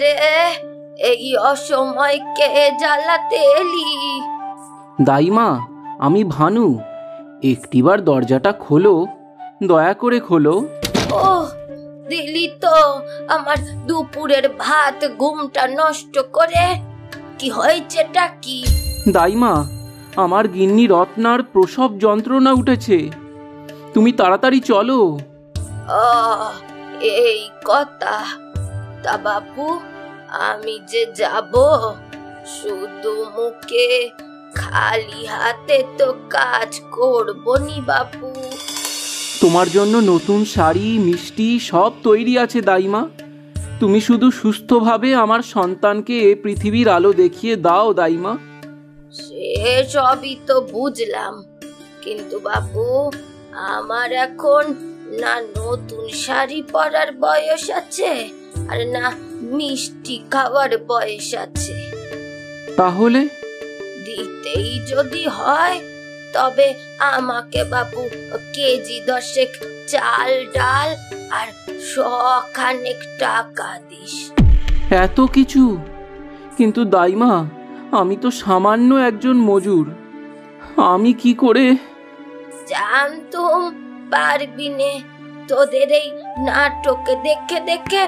রে, এই অসময় কে জ্বালাতে এলি? দাইমা, আমি ভানু। একটিবার দরজাটা খোলো, দয়া করে খোলো। ও দিলি তো আমার দুপুরের ভাত ঘুমটা নষ্ট করে। কি হয়েছেটা কি? দাইমা, আমার গিন্নি রত্নার প্রসব যন্ত্রণা উঠেছে, তুমি তাড়াতাড়ি চলো। এই কথা। তা বাপু, আমি যে যাব, শুধু মুখে খালি হাতে তো কাজ করবো নি বাপু। তোমার জন্য নতুন শাড়ি মিষ্টি সব তৈরি আছে দাইমা। তুমি শুধু সুস্থভাবে আমার সন্তানকে এ পৃথিবীর আলো দেখিয়ে দাও দাইমা। সে সবই তো বুঝলাম, কিন্তু বাপু আমার এখন না নতুন শাড়ি পরার বয়স আছে, আর না মিষ্টি খাওয়ার বয়স আছে। তাহলে দিতেই যদি হয় তবে আমাকে বাপু কেজি 10 চাল ডাল আর 100 টাকা দিস। এত কিছু? কিন্তু দাইমা, আমি তো সামান্য একজন মজুর, আমি কি করে? জানতুম পারবি নে। তোদের এই নাটক দেখে দেখে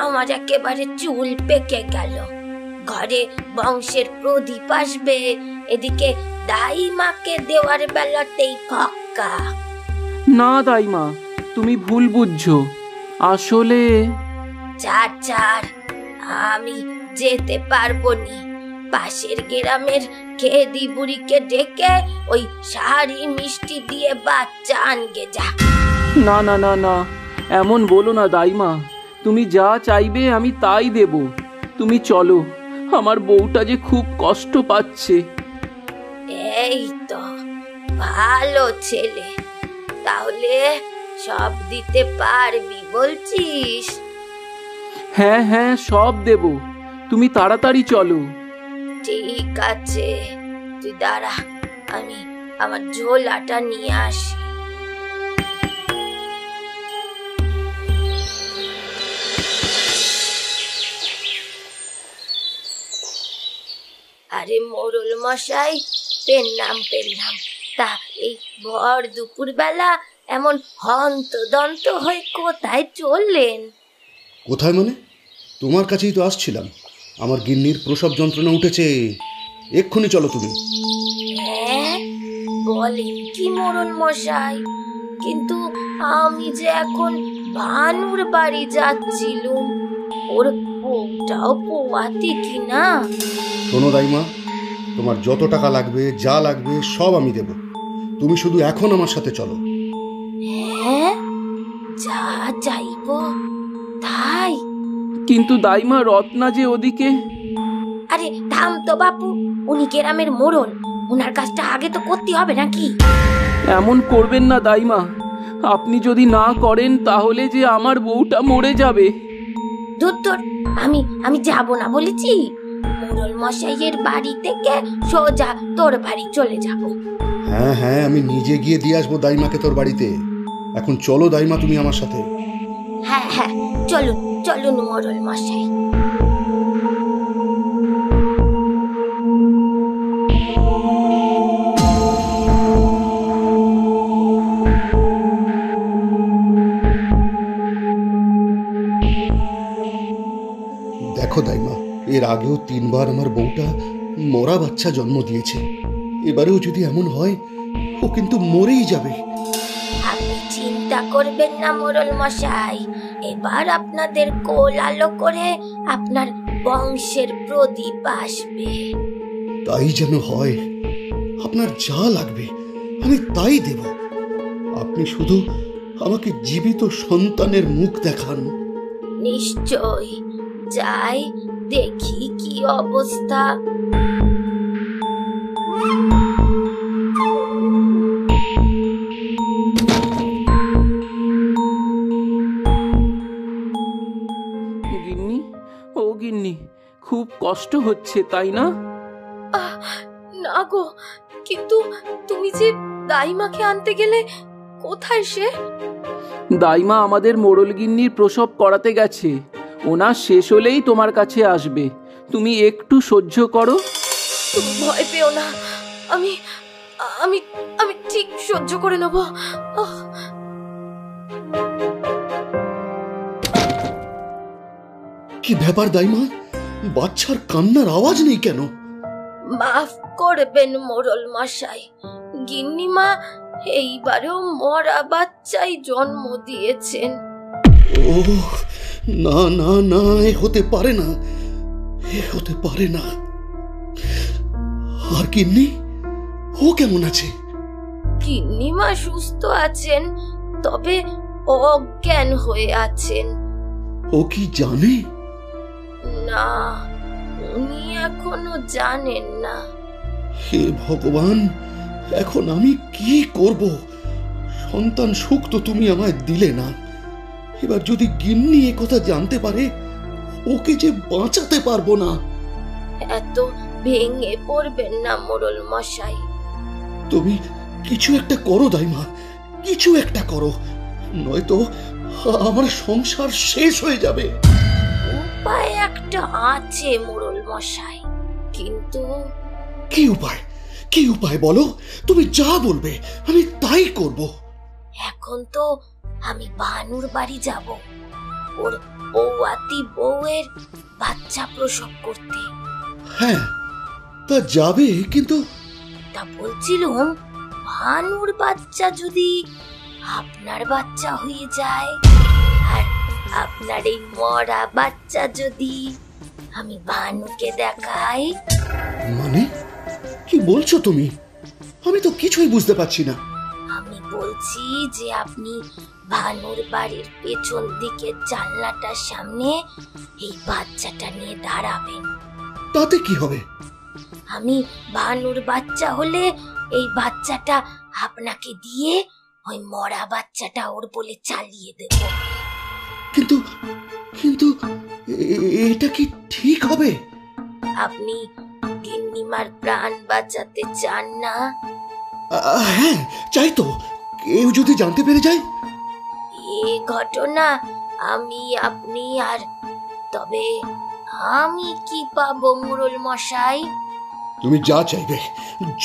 আমার একেবারে চুল পেকে গেল। ঘরে বংশের প্রদীপ আসবে, এদিকে দাইমাকে দেওয়ার বেলাতেই ফক্কা। না দাইমা, তুমি ভুল বুঝছো। আসলে চার আমি যেতে পারবো নি। পাশের গ্রামের খেদি বুড়িকে ডেকে ওই শাড়ি মিষ্টি দিয়ে বাচ্চা আনগে যা। না না না না, এমন বলো না দাইমা। তুমি যা চাইবে আমি তাই দেব। তুমি চলো, আমার বউটা যে খুব কষ্ট পাচ্ছে। এই তো ভালো ছেলে, তাহলে সব দিতে পারবি বলছিস? হ্যাঁ হ্যাঁ, সব দেব, তুমি তাড়াতাড়ি চলো। ঠিক আছে, তুই দাঁড়া, আমি আমার ঝোলাটা নিয়ে আসি। আরে মোড়ল মশাই, পেলাম। তা এই ভর দুপুর বেলা এমন হন্তদন্ত হয়ে কোথায় চললেন? কোথায় মানে? তোমার কাছেই তো আসছিলাম। আমার গিন্নির প্রসব যন্ত্রণা উঠেছে, এক্ষুনি চলো তুমি। হ্যাঁ বলেন কি মোড়ল মশাই, কিন্তু আমি যে এখন ভানুর বাড়ি যাচ্ছিলুম, ওর বউটাও পোয়াতি কিনা। শোনো দাইমা, তোমার যত টাকা লাগবে যা লাগবে সব আমি দেব, তুমি শুধু এখন আমার সাথে চলো। হ্যাঁ, যা যাইব তাই? কিন্তু দাইমা, রত্না যে ওদিকে। আরে থাম তো বাপু, উনি গ্রামের মোড়ল, ওনার কাজটা আগে তো করতে হবে নাকি? এমন করবেন না দাইমা, আপনি যদি না করেন তাহলে যে আমার বউটা মরে যাবে। ধুর, আমি যাব না বলেছি। মোড়ল মশাইয়ের বাড়ি থেকে সোজা তোর বাড়ি চলে যাব। হ্যাঁ হ্যাঁ, আমি নিজে গিয়ে দিয়ে আসবো দাইমাকে তোর বাড়িতে। এখন চলো দাইমা, তুমি আমার সাথে। হ্যাঁ হ্যাঁ, চলুন মোড়ল মশাই। দেখো দাইমা, এর আগেও 3 বার আমার বউটা মরা বাচ্চা জন্ম দিয়েছে। এবারেও যদি এমন হয়, ও কিন্তু মরেই যাবে। আপনি চিন্তা করবেন না মোড়ল মশাই, এবার আপনাদের কোল আলো করে আপনার বংশের প্রদীপ আসবে। তাই যেন হয়। আপনার যা লাগবে আমি তাই দেব, আপনি শুধু আমাকে জীবিত সন্তানের মুখ দেখান। নিশ্চয়, যাই দেখি কি অবস্থা। গিন্নি, ও গিন্নি, খুব কষ্ট হচ্ছে তাই না? না গো, কিন্তু তুমি যে দাইমাকে আনতে গেলে, কোথায় সে? দাইমা আমাদের মোড়ল গিন্নির প্রসব করাতে গেছে, ওনার শেষ হলেই তোমার কাছে আসবে। তুমি একটু সহ্য করো। তুমি ভয় পেও না, আমি আমি আমি ঠিক সহ্য করে নেব। কি ব্যাপার দাইমা, বাচ্চার কান্নার আওয়াজ নেই কেন? মাফ করবেন মোড়ল মশাই, গিন্নিমা এইবারেও মরা বাচ্চাই জন্ম দিয়েছেন। ও না না না, এ হতে পারে না, এ হতে পারে না। আর গিন্নি, ও কেমন আছে? গিন্নিমা সুস্থ আছেন, তবে অজ্ঞান হয়ে আছেন। ও কি জানে? না, উনি এখনো জানেন না। হে ভগবান, এখন আমি কি করব? সন্তান সুখ তো তুমি আমায় দিলে না। এবার যদি গিন্নি এ কথা জানতে পারে, ওকে যে বাঁচাতে পারবো না। এত ভেঙে পড়বেন না মোড়ল মশাই। তুমি কিছু একটা করো দাইমা, কিছু একটা করো, নয়তো আমার সংসার শেষ হয়ে যাবে। উপায় একটা আছে মোড়ল মশাই, কিন্তু কি উপায়? কি উপায় বলো? তুমি যা বলবে আমি তাই করব। এখন তো আমি ভানুর বাড়ি যাব, ওর বৌয়াতি বউয়ের বাচ্চা প্রসব করতে। হ্যাঁ, তা যাবে, কিন্তু তা বলছিলাম, ভানুর বাচ্চা যদি আপনার বাচ্চা হয়ে যায়, আর আপনার এই মরা বাচ্চা যদি আমি ভানুকে দেখাই। মানে কি বলছো তুমি? আমি তো কিছুই বুঝতে পারছি না। আমি বলছি যে আপনি ভানুর বাড়ির পেছন দিকের জানলাটার সামনে এই বাচ্চাটা নিয়ে দাঁড়াবেন। তাতে কি হবে? আমি ভানুর বাচ্চা হলে এই বাচ্চাটা আপনাকে দিয়ে ওই মরা বাচ্চাটা ওর বলে চালিয়ে দেব। কিন্তু কিন্তু এটা কি ঠিক হবে? আপনি গিন্নিমার প্রাণ বাঁচাতে চান না? হ্যাঁ, চাই তো। কেউ যদি জানতে পেরে যায়? এ ঘটনা আমি আপনি আর, তবে আমি কি পাবো মোড়ল মশাই? তুমি যা চাইবে,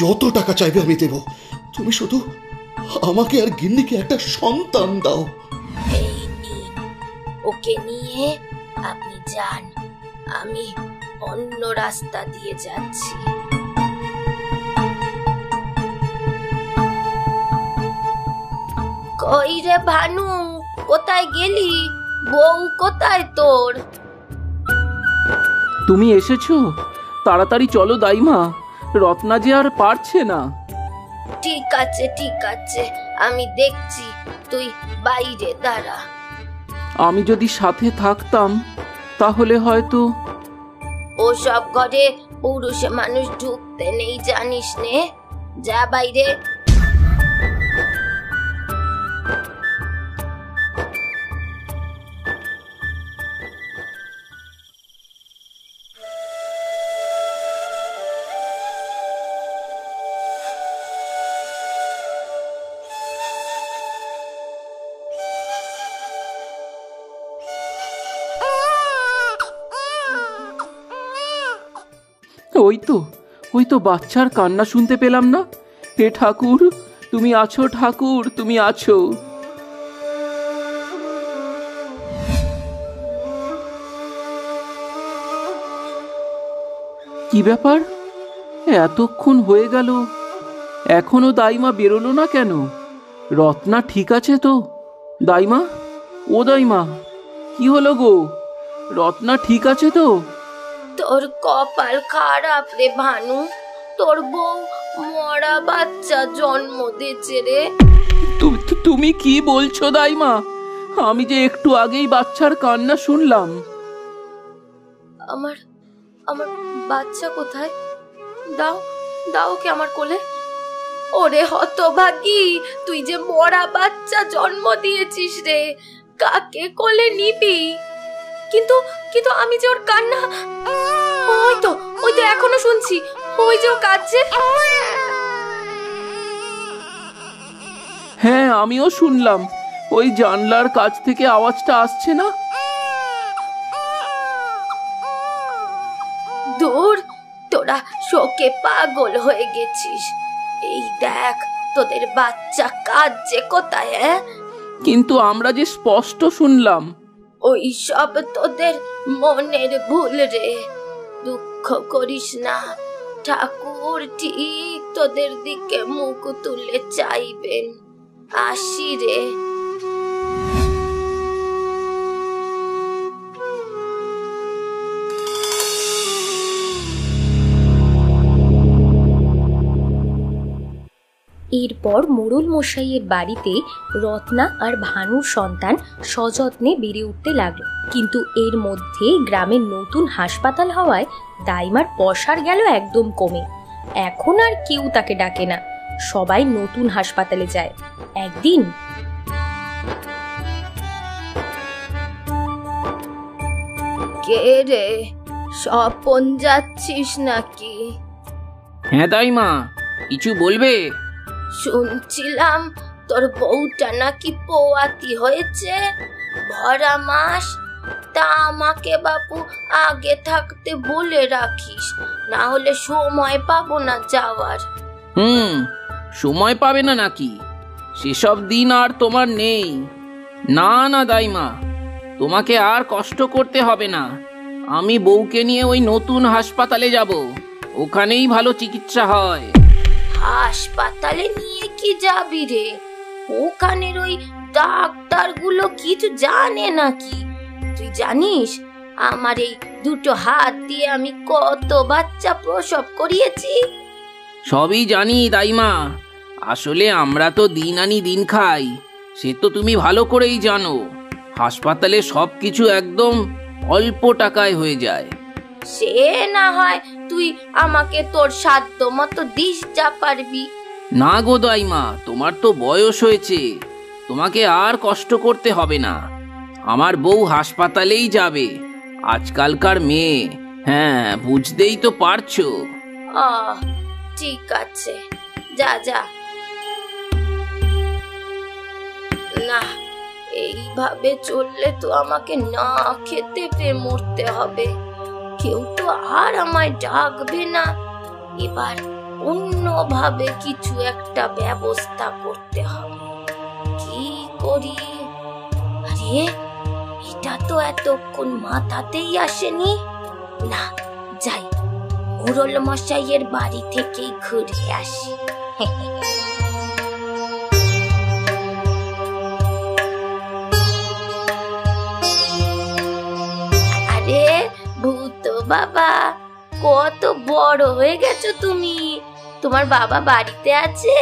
যত টাকা চাইবে আমি দেব। তুমি শুধু আমাকে আর গিন্নিকে একটা সন্তান দাও। এই নিন, ওকে নিয়ে আপনি যান, আমি অন্য রাস্তা দিয়ে যাচ্ছি। কই রে ভানু, কোথায় গেলি? বউ কোথায় তোর? তুমি এসেছো? তাড়াতাড়ি চলো দাইমা, রত্না যে আর পারছে না। ঠিক আছে ঠিক আছে, আমি দেখছি, তুই বাইরে দাঁড়া। আমি যদি সাথে থাকতাম তাহলে হয়তো। ওসব ঘরে পুরুষ মানুষ ঢুকতে নেই, জানিস নে, যা বাইরে। ওই তো বাচ্চার কান্না শুনতে পেলাম না। হে ঠাকুর, তুমি আছো, ঠাকুর তুমি আছো। কি ব্যাপার, এতক্ষণ হয়ে গেল, এখনো দাইমা বেরোলো না কেন? রত্না ঠিক আছে তো? দাইমা, ও দাইমা, কি হলো গো? রত্না ঠিক আছে তো? তোর কপাল খারাপ রে ভানু, তোর বউ মরা বাচ্চা জন্ম দিয়েছে রে। তুমি কি বলছো দাইমা? আমি যে একটু আগেই বাচ্চার কান্না শুনলাম। আমার আমার বাচ্চা কোথায়? দাও দাও ওকে আমার কোলে। ওরে হতভাগী, তুই যে মরা বাচ্চা জন্ম দিয়েছিস রে, কাকে কোলে নিবি? কিন্তু কিন্তু আমি যে ওর কান্না, ওই তো এখনো শুনছি, ওই যে ও কাঁদছে। হ্যাঁ, আমিও শুনলাম, ওই জানলার কাছ থেকে আওয়াজটা আসছে না? শোকে পাগল হয়ে গেছিস। এই দেখ তোদের বাচ্চা কাঁদছে কোথায়। কিন্তু আমরা যে স্পষ্ট শুনলাম। ওই সব তোদের মনের ভুল রে, দুঃখ করিস না। ঠাকুর ঠিক তোদের দিকে মুখ তুলে চাইবেন। আসি রে। এরপর মোড়ল মশাইয়ের বাড়িতে রত্না আর ভানুর সন্তান সযত্নে বেড়ে উঠতে লাগলো। কিন্তু এর মধ্যে গ্রামের নতুন হাসপাতাল হওয়ায় দাইমার পসার গেল একদম কমে। এখন আর কেউ তাকে ডাকে না, সবাই নতুন হাসপাতালে যায়। একদিন কে রে, স্বপন যাচ্ছিস নাকি? হ্যাঁ দাইমা, কিছু বলবে? শুনছিলাম তোর বউটা নাকি পোয়াতি হয়েছে, ভরা মাস। তা আমাকে বাপু আগে থাকতে বলে রাখিস, না হলে সময় পাবো না যাওয়ার। সময় পাবে না নাকি? সেসব দিন আর তোমার নেই। না না দাইমা, তোমাকে আর কষ্ট করতে হবে না। আমি বউকে নিয়ে ওই নতুন হাসপাতালে যাব, ওখানেই ভালো চিকিৎসা হয়। হাসপাতালে নিয়ে কি যাবি রে? ওখানের ওই ডাক্তারগুলো কিছু জানে নাকি? তুই জানিস আমার এই দুটো হাত দিয়ে আমি কত বাচ্চা প্রসব করিয়েছি? সবই জানি দাইমা, আসলে আমরা তো দিন আনি দিন খাই, সে তো তুমি ভালো করেই জানো। হাসপাতালে সবকিছু একদম অল্প টাকায় হয়ে যায়। সে না হয় তুই আমাকে তোর সাধ্য মতো দিস যা পারবি। না গো দাইমা, তোমার তো বয়স হয়েছে, তোমাকে আর কষ্ট করতে হবে না। আমার বউ হাসপাতালেই যাবে, আজকালকার মেয়ে। হ্যাঁ, বুঝতেই তো পারছো। ঠিক আছে, যা যা। না, এইভাবে চললে তো আমাকে না খেতে পেয়ে মরতে হবে। কেউ তো আর আমায় ডাকবে না। এবার অন্যভাবে কিছু একটা ব্যবস্থা করতে হবে। কি করি? আরে, এটা তো এতক্ষণ মাথাতেই আসেনি। না, যাই, মোড়ল মশাইয়ের বাড়ি থেকেই ঘুরে আসি। আরে ভূত বাবা, কত বড় হয়ে গেছো তুমি। তোমার বাবা বাড়িতে আছে?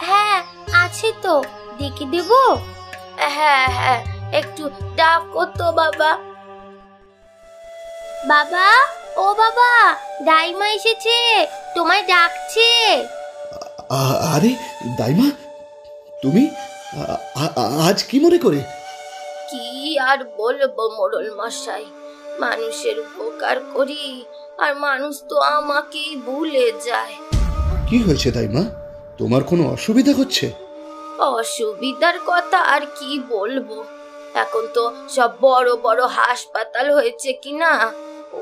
হ্যাঁ আছে তো, ডেকে দেব? হ্যাঁ হ্যাঁ, একটু ডাকো তো বাবা। বাবা, ও বাবা, দাইমা এসেছে, তোমায় ডাকছে। আরে দাইমা, তুমি আজ কি মনে করে? কি আর বলবো মোড়ল মশাই, মানুষের উপকার করি আর মানুষ তো আমাকেই ভুলে যায়। কি হয়েছে দাইমা, তোমার কোনো অসুবিধা হচ্ছে? অসুবিধার কথা আর কি বলবো, এখন তো সব বড় বড় হাসপাতাল হয়েছে কিনা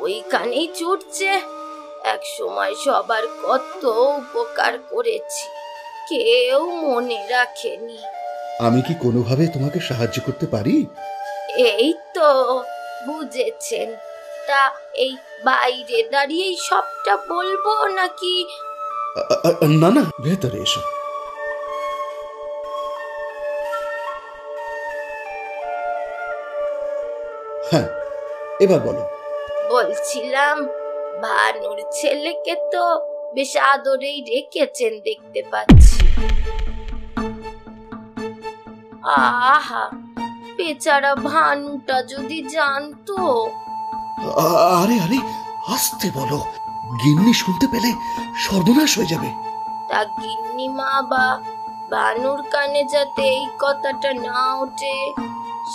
ওইখানেই ছুটছে। এক সময় সবার কত উপকার করেছি, কেউ মনে রাখেনি। আমি কি কোনোভাবে তোমাকে সাহায্য করতে পারি? এই তো বুঝেছেন। তা এই বাইরে দাঁড়িয়েই সবটা বলবো নাকি? না না, ভেতরে এসো। হ্যাঁ, এবার বলো। বলছিলাম, ভানুর ছেলেকে তো বেশ আদরেই রেখেছেন দেখতে পাচ্ছি। আহা, বেচারা ভানুটা যদি জানতো। আরে আরে, আস্তে বলো, গিন্নি শুনতে পেলে সর্বনাশ হয়ে যাবে। তা গিন্নি মা বা ভানুর কানে যাতে এই কথাটা না ওঠে,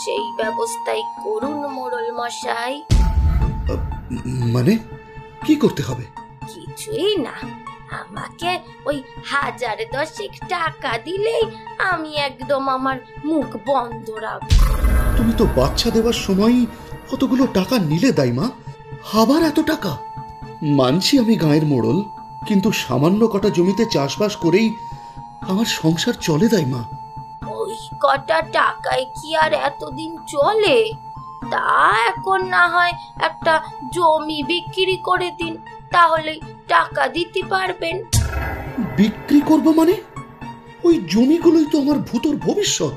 সেই ব্যবস্থাই করুন মোড়ল মশাই। মানে কি করতে হবে? কিছুই না, আমাকে ওই 1010 টাকা দিলেই আমি একদম আমার মুখ বন্ধ রাখবো। তুমি তো বাচ্চা দেওয়ার সময় কতগুলো টাকা নিলে দাইমা, আবার এত টাকা? মানছি আমি গাঁয়ের মোড়ল, কিন্তু সামান্য কটা জমিতে চাষবাস করেই আমার সংসার চলে দাইমা। ওই কটা টাকায় কি আর এতদিন চলে? তা এখন না হয় একটা জমি বিক্রি করে দিন, তাহলে টাকা দিতে পারবেন। বিক্রি করব মানে? ওই জমিগুলোই তো আমার ভূতর ভবিষ্যৎ।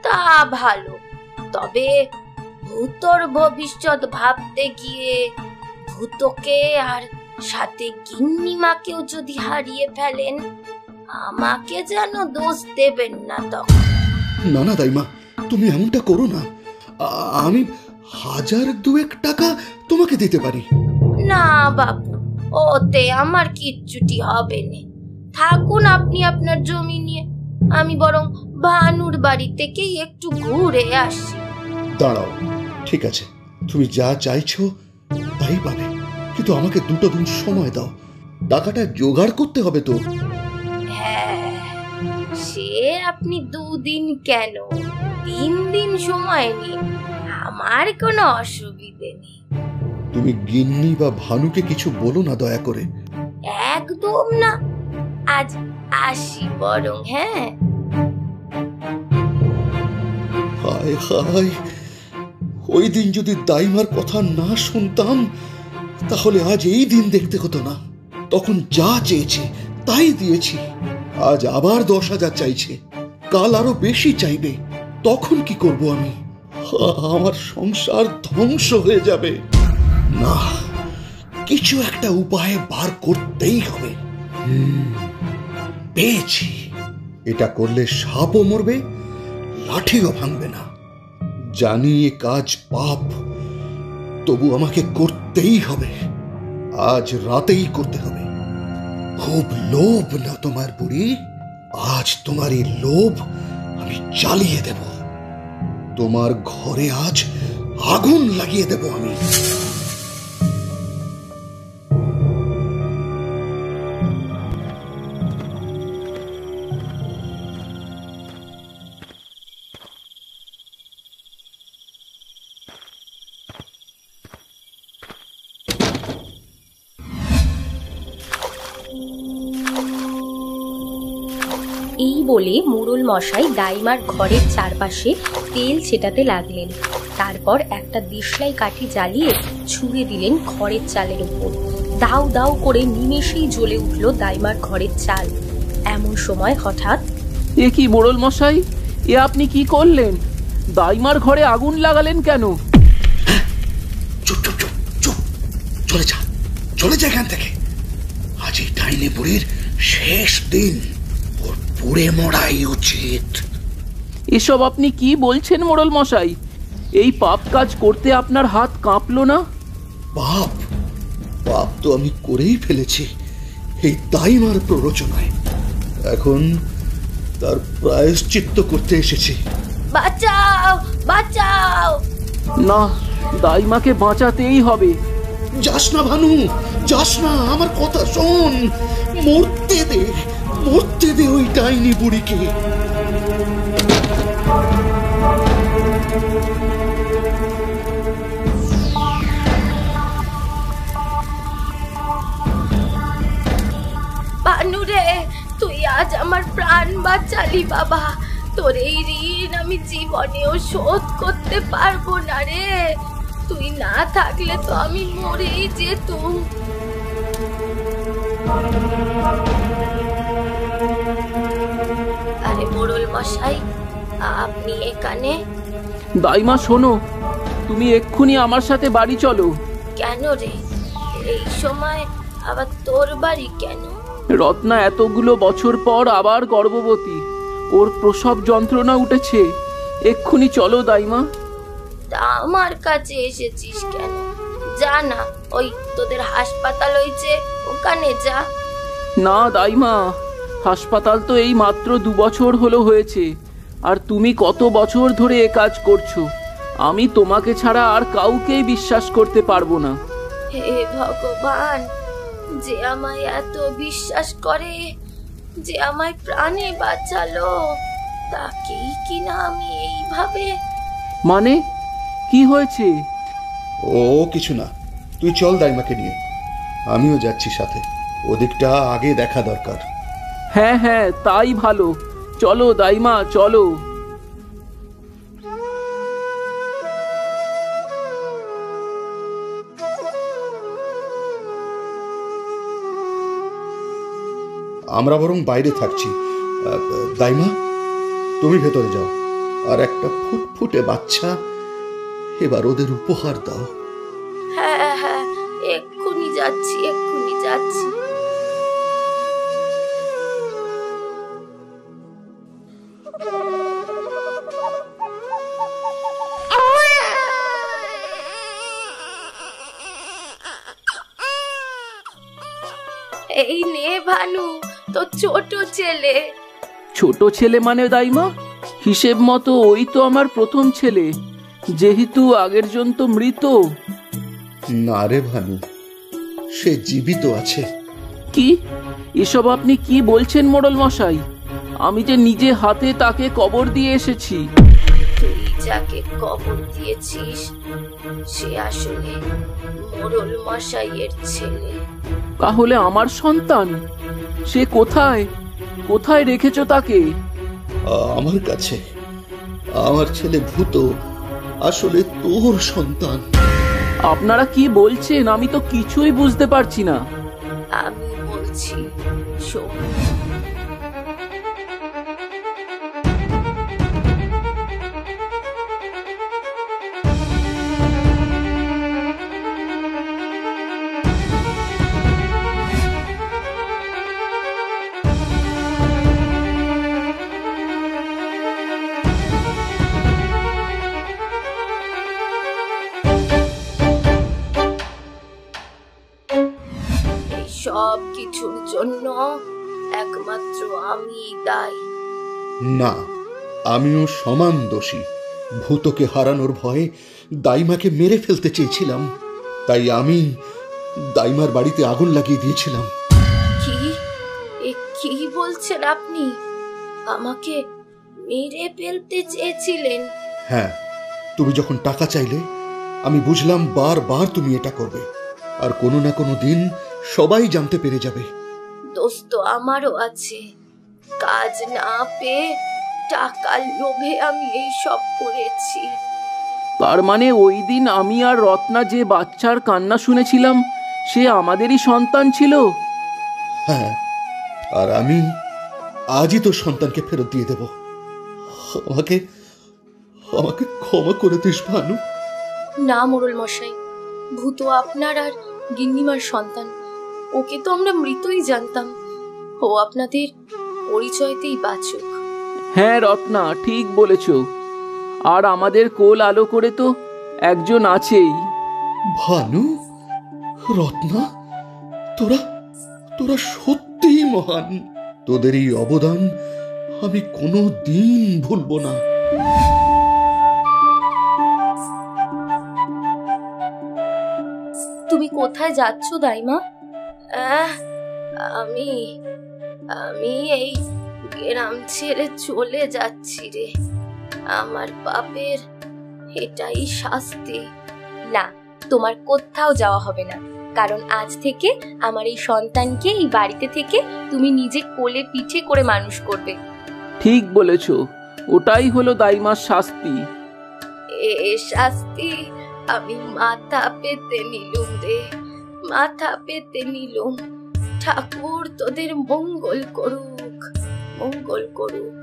তা ভালো, তবে ভূতর ভবিষ্যৎ ভাবতে গিয়ে ভূতকে আর সাথে গিন্নিমাকেও যদি হারিয়ে ফেলেন, আমাকে যেন দোষ দেবেন না তখন। না না দাইমা, তুমি এমনটা করো না। আমি 1000-2 টাকা তোমাকে দিতে পারি। না বাবু, ওতে আমার কিচ্ছুটি হবে না। থাকুন আপনি আপনার জমি নিয়ে, আমি বরং ভানুর বাড়ি থেকে একটু ঘুরে আসি। দাঁড়াও, ঠিক আছে, তুমি যা চাইছো তাই পাবে, কিন্তু আমাকে 2 দিন সময় দাও। টাকাটা জোগাড় করতে হবে তো। হ্যাঁ, সে আপনি 2 দিন কেন, 3 দিন সময় নিন, আমার কোনো অসুবিধে নেই। তুমি গিন্নি বা ভানুকে কিছু বলো না দয়া করে। একদম না, আজ আসি বরং। হ্যাঁ, হায় হায়, ওই দিন যদি দাইমার কথা না শুনতাম, তাহলে আজ এই দিন দেখতে হতো না। তখন যা চেয়েছে তাই দিয়েছি, আজ আবার 10,000 চাইছে, কাল আরো বেশি চাইবে। তখন কি করব আমি? আমার সংসার ধ্বংস হয়ে যাবে। না, কিছু একটা উপায় বার করতেই হবে। পেয়েছি, এটা করলে সাপও মরবে, লাঠিও ভাঙবে না। জানি এ কাজ পাপ, তবু আমাকে করতেই হবে। আজ রাতেই করতে হবে। খুব লোভ না তোমার বুড়ি? আজ তোমার এই লোভ আমি জ্বালিয়ে দেব। তোমার ঘরে আজ আগুন লাগিয়ে দেব আমি। এই বলে মোড়ল মশাই দাইমার ঘরের চারপাশে তেল ছেটাতে লাগলেন। তারপর একটা দেশলাই কাঠি জ্বালিয়ে ছুঁড়ে দিলেন ঘরের চালের উপর। দাউ দাউ করে নিমেষেই জ্বলে উঠল দাইমার ঘরের চাল। এমন সময় হঠাৎ, এ কি মোড়ল মশাই, এ আপনি কি করলেন? দাইমার ঘরে আগুন লাগালেন কেন? চুপ চুপ চুপ চুপ, চলে যা, চলে যা এখান থেকে। আজ এই ডাইনি বুড়ির শেষ দিন, ওর পুড়ে মরাই উচিত। এসব আপনি কি বলছেন মোড়ল মশাই? এই পাপ কাজ করতে আপনার হাত কাঁপলো না? পাপ? পাপ তো আমি করেই ফেলেছি এই দাইমার প্ররোচনায়। এখন তার প্রায়শ্চিত্ত করতে এসেছি। বাঁচাও, বাঁচাও! না, দাইমাকে বাঁচাতেই হবে। যাস না ভানু, যাস না, আমার কথা শোন। মরতে দে, মরতে দে ওই ডাইনি বুড়িকে। বানুরে, তুই আজ আমার প্রাণ বাঁচালি বাবা। তোর এই ঋণ আমি জীবনেও শোধ করতে পারবো না রে। তুই না থাকলে তো আমি মরেই যেতুম। আরে মোড়ল মশাই, আপনি এখানে? দাইমা শোনো, তুমি এক্ষুনি আমার সাথে বাড়ি চলো। কেন রে, এই সময় আবার তোর বাড়ি কেন? রত্না এতগুলো বছর পর আবার গর্ভবতী, ওর প্রসব যন্ত্রণা উঠেছে। এক্ষুনি চলো দাইমা। তা আমার কাছে এসেছিস কেন? যা না, ওই তোদের হাসপাতাল হয়েছে, ওখানে যা। না দাইমা, হাসপাতাল তো এই মাত্র 2 বছর হলো হয়েছে, আর তুমি কত বছর ধরে এ কাজ করছো। আমি তোমাকে ছাড়া আর কাউকেই বিশ্বাস করতে পারবো না। হে ভগবান, যে আমায় এত বিশ্বাস করে, যে আমায় প্রাণে বাঁচালো, তাকেই কিনা আমি এইভাবে। মানে কি হয়েছে? ও কিছু না, তুই চল দাইমাকে নিয়ে। আমিও যাচ্ছি সাথে, ওদিকটা আগে দেখা দরকার। হ্যাঁ হ্যাঁ, তাই ভালো। চলো দাইমা, চলো। আমরা বরং বাইরে থাকছি। দাইমা, তুমি ভেতরে যাও, আর একটা ফুটফুটে বাচ্চা এবার ওদের উপহার দাও। হ্যাঁ হ্যাঁ, এক্ষুনি যাচ্ছি, এক্ষুনি যাচ্ছি। এই নে ভানু, তো ছোট ছেলে। ছোট ছেলে মানে দাইমা? হিসেব মতো ওই তো আমার প্রথম ছেলে, যেহেতু আগের জন তো মৃত। না রে ভানু, সে জীবিত আছে। কি এসব আপনি কি বলছেন মোড়ল মশাই? আমি যে নিজে হাতে তাকে কবর দিয়ে এসেছি। তুই যাকে কবর দিয়েছিস সে আসলে মোড়ল মশাইয়ের ছেলে। তাহলে আমার সন্তান সে কোথায়? কোথায় রেখেছো তাকে? আমার কাছে। আমার ছেলে ভূত আসলে তোর সন্তান। আপনারা কি বলছেন? আমি তো কিছুই বুঝতে পারছি না। আমি বলছি, শোন। সব কিছুর জন্য একমাত্র আমি দায়ী। না, আমিও সমান দোষী। ভূতকে হারানোর ভয়ে দাইমাকে মেরে ফেলতে চেয়েছিলাম, তাই আমি দাইমার বাড়িতে আগুন লাগিয়ে দিয়েছিলাম। কি কি বলছেন আপনি? আমাকে মেরে ফেলতে চেয়েছিলেন? হ্যাঁ, তুমি যখন টাকা চাইলে আমি বুঝলাম বারবার তুমি এটা করবে, আর কোনো না কোনো দিন সবাই জানতে পেরে যাবে। দোষ তো আমারও আছে। কাজ না পেয়ে টাকার লোভে আমি এই সব করেছি। তার মানে ওই দিন আমি আর রত্না যে বাচ্চার কান্না শুনেছিলাম সে আমাদেরই সন্তান ছিল? হ্যাঁ, আর আমি আজই তো সন্তানকে ফেরত দিয়ে দেব। আমাকে আমাকে ক্ষমা করে দিস ভানু। না মোড়ল মশাই, ভূত আপনার আর গিন্নিমার সন্তান। ওকে তো আমরা মৃতই জানতাম। ও আপনাদের পরিচয়তেই বাঁচুক। হ্যাঁ রত্না, ঠিক বলেছ। আর আমাদের কোল আলো করে তো একজন আছেই। ভানু, রত্না, তোরা তোরা সত্যিই মহান। তোদের এই অবদান আমি কোনো দিন ভুলব না। তুমি কোথায় যাচ্ছ দাইমা? আমি আমি এই গ্রাম ছেড়ে চলে যাচ্ছি রে। আমার পাপের এটাই শাস্তি। না, তোমার কোথাও যাওয়া হবে না, কারণ আজ থেকে আমার এই সন্তানকে এই বাড়িতে থেকে তুমি নিজে কোলে পিঠে করে মানুষ করবে। ঠিক বলেছ, ওটাই হলো দাইমার শাস্তি। এ শাস্তি আমি মাথা পেতে নিলুম রে, মাথা পেতে নিলুম। ঠাকুর তোদের মঙ্গল করুক, মঙ্গল করুক।